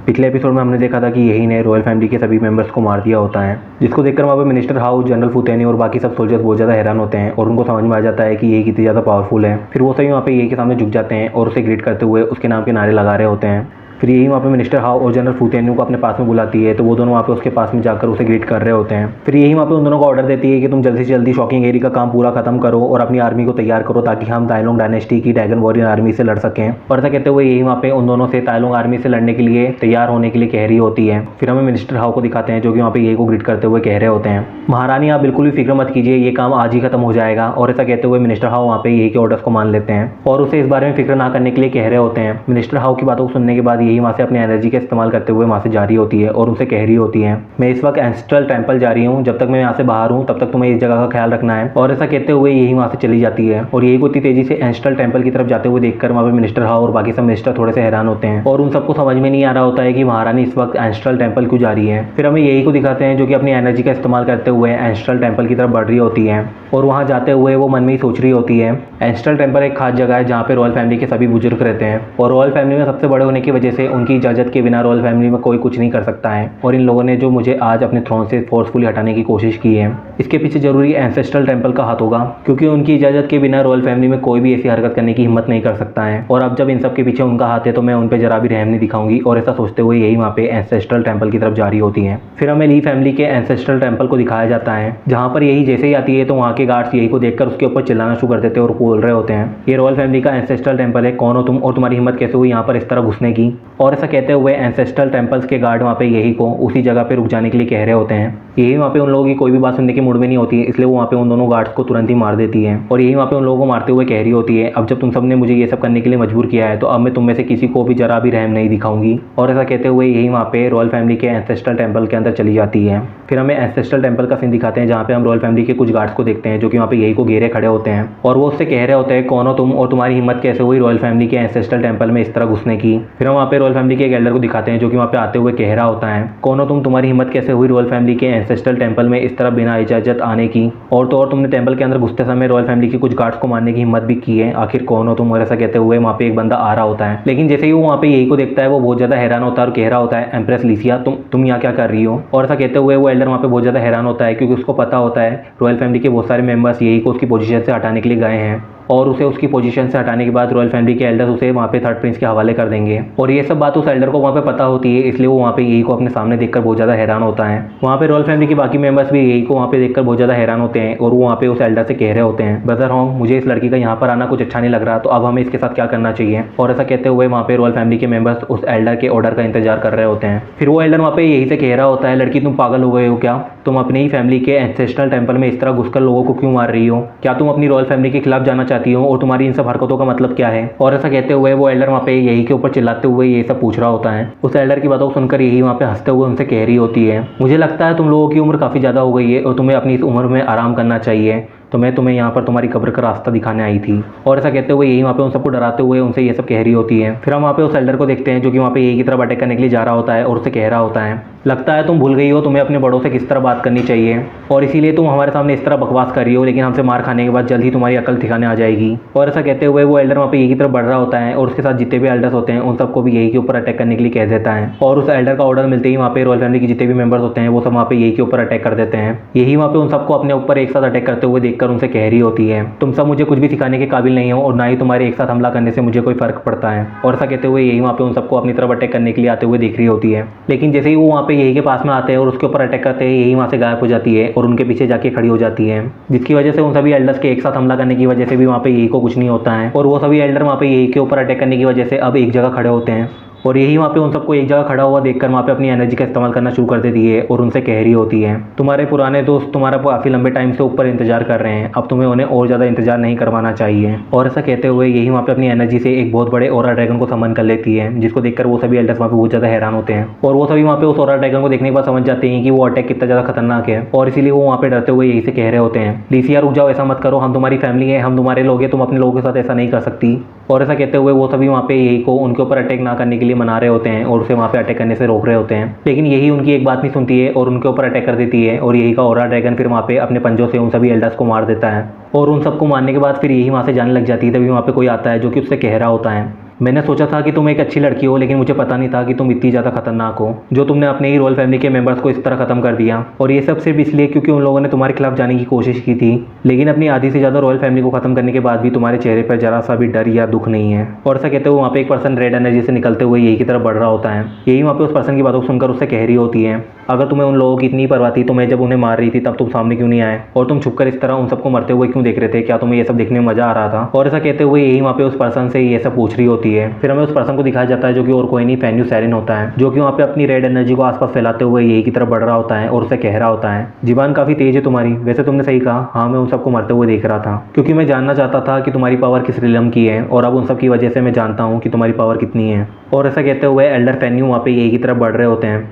पिछले एपिसोड में हमने देखा था कि यही ने रॉयल फैमिली के सभी मेंबर्स को मार दिया होता है, जिसको देखकर वहाँ पे मिनिस्टर हाउ, जनरल फुतेनी और बाकी सब सोल्जर्स बहुत ज़्यादा हैरान होते हैं और उनको समझ में आ जाता है कि ये कितनी ज़्यादा पावरफुल है। फिर वो सभी वहाँ पे यही के सामने झुक जाते हैं और उसे ग्रीट करते हुए उसके नाम के नारे लगा रहे होते हैं। फिर यही वहाँ पे मिनिस्टर हाउ और जनरल फुतेनी को अपने पास में बुलाती है, तो वो दोनों वहाँ पे उसके पास में जाकर उसे ग्रीट कर रहे होते हैं। फिर यही वहाँ पे उन दोनों को ऑर्डर देती है कि तुम जल्दी से जल्दी शॉकिंग एरी का काम पूरा खत्म करो और अपनी आर्मी को तैयार करो ताकि हम ताइलोंग डायनेस्टी की ड्रैगन वॉरियर आर्मी से लड़ सकें। और ऐसा कहते हुए यही वहाँ पे उन दोनों से ताइलोंग आर्मी से लड़ने के लिए तैयार होने के लिए कह रही होती है। फिर हमें मिनिस्टर हाउ को दिखाते हैं जो कि वहाँ पे यही को ग्रीट करते हुए कह रहे होते हैं, महारानी आप बिल्कुल भी फिक्र मत कीजिए, ये काम आज ही खत्म हो जाएगा। और ऐसा कहते हुए मिनिस्टर हाउ वहाँ पे यही के ऑर्डर्स को मान लेते हैं और उसे इस बारे में फिक्र ना करने के लिए कह रहे होते हैं। मिनिस्टर हाउ की बातों को सुनने के बाद यही वहाँ से अपनी एनर्जी का इस्तेमाल करते हुए वहाँ से जा रही होती है और उनसे कह रही होती है, मैं इस वक्त एंसेस्ट्रल टेंपल जा रही हूँ, जब तक मैं यहाँ से बाहर हूँ तब तक तुम्हें इस जगह का ख्याल रखना है। और ऐसा कहते हुए यही वहाँ से चली जाती है और यही को इतनी तेजी से एंसेस्ट्रल टेंपल की तरफ जाते हुए देखकर वहाँ पे मिनिस्टर हाउ और बाकी सब मिनिस्टर थोड़े से हैरान होते हैं और उन सबको समझ में नहीं आ रहा होता है कि महारानी इस वक्त एंसेस्ट्रल टेंपल क्यों जा रही है। फिर हमें यही को दिखाते हैं जो कि अपनी एनर्जी का इस्तेमाल करते हुए एंसेस्ट्रल टेंपल की तरफ बढ़ रही होती है और वहाँ जाते हुए वो मन में ही सोच रही होती है, एंसेस्ट्रल टेंपल एक खास जगह है जहाँ पे रॉयल फैमिली के सभी बुजुर्ग रहते हैं और रॉयल फैमिली में सबसे बड़े होने की वजह से उनकी इजाज़त के बिना रॉयल फैमिली में कोई कुछ नहीं कर सकता है और इन लोगों ने जो मुझे आज अपने थ्रोन से फोर्सफुली हटाने की कोशिश की है, इसके पीछे जरूरी एंसेस्ट्रल टेंपल का हाथ होगा, क्योंकि उनकी इजाज़त के बिना रॉयल फैमिली में कोई भी ऐसी हरकत करने की हिम्मत नहीं कर सकता है। और अब जब इन सब के पीछे उनका हाथ है तो मैं उन पर जरा भी रहम नहीं दिखाऊंगी। और ऐसा सोचते हुए यही वहाँ पे एंसेस्ट्रल टेंपल की तरफ जा रही होती है। फिर हमें ली फैमिली के एंसेस्ट्रल टेंपल को दिखाया जाता है, जहाँ पर यही जैसे ही आती है तो वहाँ के गार्ड्स यही को देखकर उसके ऊपर चिल्लाना शुरू कर देते हैं और बोल रहे होते हैं, ये रॉयल फैमिली का एंसेस्ट्रल टेंपल है, कौन हो तुम और तुम्हारी हिम्मत कैसे हुई यहाँ पर इस तरह घुसने की। और ऐसा कहते हुए एंसेस्ट्रल टेंपल्स के गार्ड वहाँ पे यही को उसी जगह पे रुक जाने के लिए कह रहे होते हैं। यही वहाँ पे उन लोगों की कोई भी बात सुनने के मूड में नहीं होती है, इसलिए वो वहाँ पे उन दोनों गार्ड्स को तुरंत ही मार देती है और यही वहाँ पे उन लोगों को मारते हुए कह रही होती है, अब जब तुम सबने मुझे ये सब करने के लिए मजबूर किया है तो अब मैं तुम में से किसी को भी जरा भी रहम नहीं दिखाऊंगी। और ऐसा कहते हुए यही वहाँ पे रॉयल फैमिली के एंसेस्ट्रल टेंपल के अंदर चली जाती है। फिर हमें एंसेस्ट्रल टेंपल का सीन दिखाते हैं जहाँ पे हम रॉयल फैमिली के कुछ गार्ड्स को देखते हैं जो कि वहाँ पे यही को घेरे खड़े होते हैं और वो उससे कह रहे होते हैं, कौन हो तुम और तुम्हारी हिम्मत कैसे हुई रॉयल फैमिली के एंसेस्ट्रल टेंपल में इस तरह घुसने की। फिर हम वहाँ पे रॉयल फैमिली के एक एल्डर को दिखाते हैं जो कि वहाँ पे आते हुए कह रहा होता है, कौन हो तुम, तुम्हारी हिम्मत कैसे हुई रॉयल फैमिली के एंसेस्ट्रल टेंपल में इस तरह बिना इजाजत आने की। और तो और तुमने टेंपल के अंदर घुसते समय रॉयल फैमिली के कुछ गार्ड्स को मारने की हिम्मत भी की है, आखिर कौन हो तुम। और ऐसा कहते हुए वहाँ पे एक बंदा आ रहा होता है, लेकिन जैसे ही वो वहाँ पे यही को देखता है वो बहुत ज़्यादा हैरान होता है और कह रहा होता है, एम्प्रेस लिसिया तुम यहाँ क्या कर रही हो। और ऐसा कहते हुए वो एल्डर वहाँ पे बहुत ज़्यादा हैरान होता है क्योंकि उसको पता होता है रॉयल फैमिली के बहुत सारे मेंबर्स यही को उसकी पोजीशन से हटाने के लिए गए हैं और उसे उसकी पोजीशन से हटाने के बाद रॉयल फैमिली के एल्डर्स उसे वहाँ पे थर्ड प्रिंस के हवाले कर देंगे। और ये सब बात उस एल्डर को वहाँ पे पता होती है, इसलिए वो वहाँ पे यही को अपने सामने देखकर बहुत ज़्यादा हैरान होता है। वहाँ पे रॉयल फैमिली के बाकी मेंबर्स भी यही को वहाँ पे देखकर बहुत ज़्यादा हैरान होते हैं और वो वहाँ पे उस एल्डर से कह रहे होते हैं, ब्रदर होंग मुझे इस लड़की का यहाँ पर आना कुछ अच्छा नहीं लग रहा, तो अब हमें इसके साथ क्या करना चाहिए। और ऐसा कहते हुए वहाँ पे रॉयल फैमिली के मेंबर्स उस एल्डर के ऑर्डर का इंतजार कर रहे होते हैं। फिर वो एल्डर वहाँ पे यही से कह रहा होता है, लड़की तुम पागल हो गए हो क्या, तुम अपनी ही फैमिली के एंसेस्ट्रल टेंपल में इस तरह घुसकर लोगों को क्यों मार रही हो, क्या तुम अपनी रॉयल फैमिली के खिलाफ जाना चाहती हो और तुम्हारी इन सब हरकतों का मतलब क्या है। और ऐसा कहते हुए वो एल्डर वहाँ पे यही के ऊपर चिल्लाते हुए ये सब पूछ रहा होता है। उस एल्डर की बातों को सुनकर यही वहाँ पे हंसते हुए उनसे कह रही होती है, मुझे लगता है तुम लोगों की उम्र काफ़ी ज़्यादा हो गई है और तुम्हें अपनी इस उम्र में आराम करना चाहिए, तो मैं तुम्हें यहाँ पर तुम्हारी कब्र का रास्ता दिखाने आई थी। और ऐसा कहते हुए यही वहाँ पे उन सबको डराते हुए उनसे ये सब कह रही होती है। फिर हम वहाँ पे उस एल्डर को देखते हैं जो कि वहाँ पे यही की तरफ अटैक करने के लिए जा रहा होता है और उससे कह रहा होता है, लगता है तुम भूल गई हो तुम्हें अपने बड़ों से किस तरह बात करनी चाहिए और इसीलिए तुम हमारे सामने इस तरह बकवास कर रही हो, लेकिन हमसे मार खाने के बाद जल्द ही तुम्हारी अकल ठिकाने आ जाएगी। और ऐसा कहते हुए वो एल्डर वहाँ पे यही की तरफ बढ़ रहा होता है और उसके साथ जितने भी एल्डर्स होते हैं उन सबको भी यही के ऊपर अटैक करने के लिए कह देता है। और उस एल्डर का ऑर्डर मिलते ही वहाँ पे रॉयल फैमिली के जितने भी मेंबर्स होते हैं वो सब वहाँ पे यही के ऊपर अटैक कर देते हैं। यही वहाँ पे उन सबको अपने ऊपर एक साथ अटैक करते हुए देखकर उनसे कह रही होती है, तुम सब मुझे कुछ भी सिखाने के काबिल नहीं हो और ना ही तुम्हारे एक साथ हमला करने से मुझे कोई फर्क पड़ता है। और ऐसा कहते हुए यही वहाँ पे उन सबको अपनी तरफ अटैक करने के लिए आते हुए देख रही होती है, लेकिन जैसे ही वो वहाँ पे यही के पास में आते हैं और उसके ऊपर अटैक करते हैं यही वहाँ से गायब हो जाती है और उनके पीछे जाके खड़ी हो जाती है, जिसकी वजह से उन सभी एल्डर्स के एक साथ हमला करने की वजह से भी वहाँ पे यही को कुछ नहीं होता है और वो सभी एल्डर वहाँ पे यही के ऊपर अटैक करने की वजह से अब एक जगह खड़े होते हैं। और यही वहाँ पे उन सबको एक जगह खड़ा हुआ देखकर वहाँ पे अपनी एनर्जी का इस्तेमाल करना शुरू कर देती है और उनसे कह रही होती है, तुम्हारे पुराने दोस्त तुम्हारा काफ़ी लंबे टाइम से ऊपर इंतजार कर रहे हैं, अब तुम्हें उन्हें और ज़्यादा इंतजार नहीं करवाना चाहिए। और ऐसा कहते हुए यही वहाँ पे अपनी एनर्जी से एक बहुत बड़े ओरा ड्रैगन को समन कर लेती है, जिसको देखकर वो सभी एल्डर्स वहाँ पे बहुत ज़्यादा हैरान होते हैं और वो सभी वहाँ पे उस ओरा ड्रैगन को देखने के बाद समझ जाते हैं कि वो अटैक कितना ज़्यादा खतरनाक है और इसीलिए वो वहाँ पे डरते हुए यही से कह रहे होते हैं, लिसिया रुक जाओ, ऐसा मत करो, हम तुम्हारी फैमिली है, हम तुम्हारे लोग हैं, तुम अपने लोगों के साथ ऐसा नहीं कर सकती। और ऐसा कहते हुए वो सभी वहाँ पे यही को उनके ऊपर अटैक ना करने के लिए मना रहे होते हैं और उसे वहाँ पे अटैक करने से रोक रहे होते हैं, लेकिन यही उनकी एक बात नहीं सुनती है और उनके ऊपर अटैक कर देती है और यही का ओरा ड्रैगन फिर वहाँ पे अपने पंजों से उन सभी एल्डर्स को मार देता है और उन सबको मारने के बाद फिर यही वहाँ से जाने लग जाती है। तभी वहाँ पे कोई आता है जो कि उससे कह रहा होता है, मैंने सोचा था कि तुम एक अच्छी लड़की हो, लेकिन मुझे पता नहीं था कि तुम इतनी ज़्यादा खतरनाक हो, जो तुमने अपने ही रॉयल फैमिली के मेंबर्स को इस तरह खत्म कर दिया। और ये सब सिर्फ इसलिए क्योंकि उन लोगों ने तुम्हारे खिलाफ जाने की कोशिश की थी, लेकिन अपनी आधी से ज़्यादा रॉयल फैमिली को खत्म करने के बाद भी तुम्हारे चेहरे पर जरा सा भी डर या दुख नहीं है। और ऐसा कहते हुए वहाँ पे एक पर्सन रेड एनर्जी से निकलते हुए यही की तरफ बढ़ रहा होता है। यही वहाँ पे उस पर्सन की बातों को सुनकर उससे कह रही होती है, अगर तुम्हें उन लोगों की इतनी परवाह थी तो मैं जब उन्हें मार रही थी तब तुम सामने क्यों नहीं आए, और तुम छुपकर इस तरह उन सबको मरते हुए क्यों देख रहे थे, क्या तुम्हें ये सब देखने में मजा आ रहा था। और ऐसा कहते हुए यही वहाँ पे उस पर्सन से ये सब पूछ रही होती है। फिर हमें उस पर्सन को दिखाया जाता है जो कि और कोई नहीं फेन्यू सैरिन होता है, जो कि वहाँ पे अपनी रेड एनर्जी को आसपास फैलाते हुए यही की तरफ बढ़ रहा होता है और उसे कह रहा होता है, जीबान काफ़ी तेज है तुम्हारी, वैसे तुमने सही कहा, हाँ मैं उन सबको मरते हुए देख रहा था, क्योंकि मैं जानना चाहता था कि तुम्हारी पावर किस रिलम की है, और अब उन सब की वजह से मैं जानता हूँ कि तुम्हारी पावर कितनी है। और ऐसा कहते हुए एल्डर फेन्यू वहाँ पे यही की तरफ बढ़ रहे होते हैं।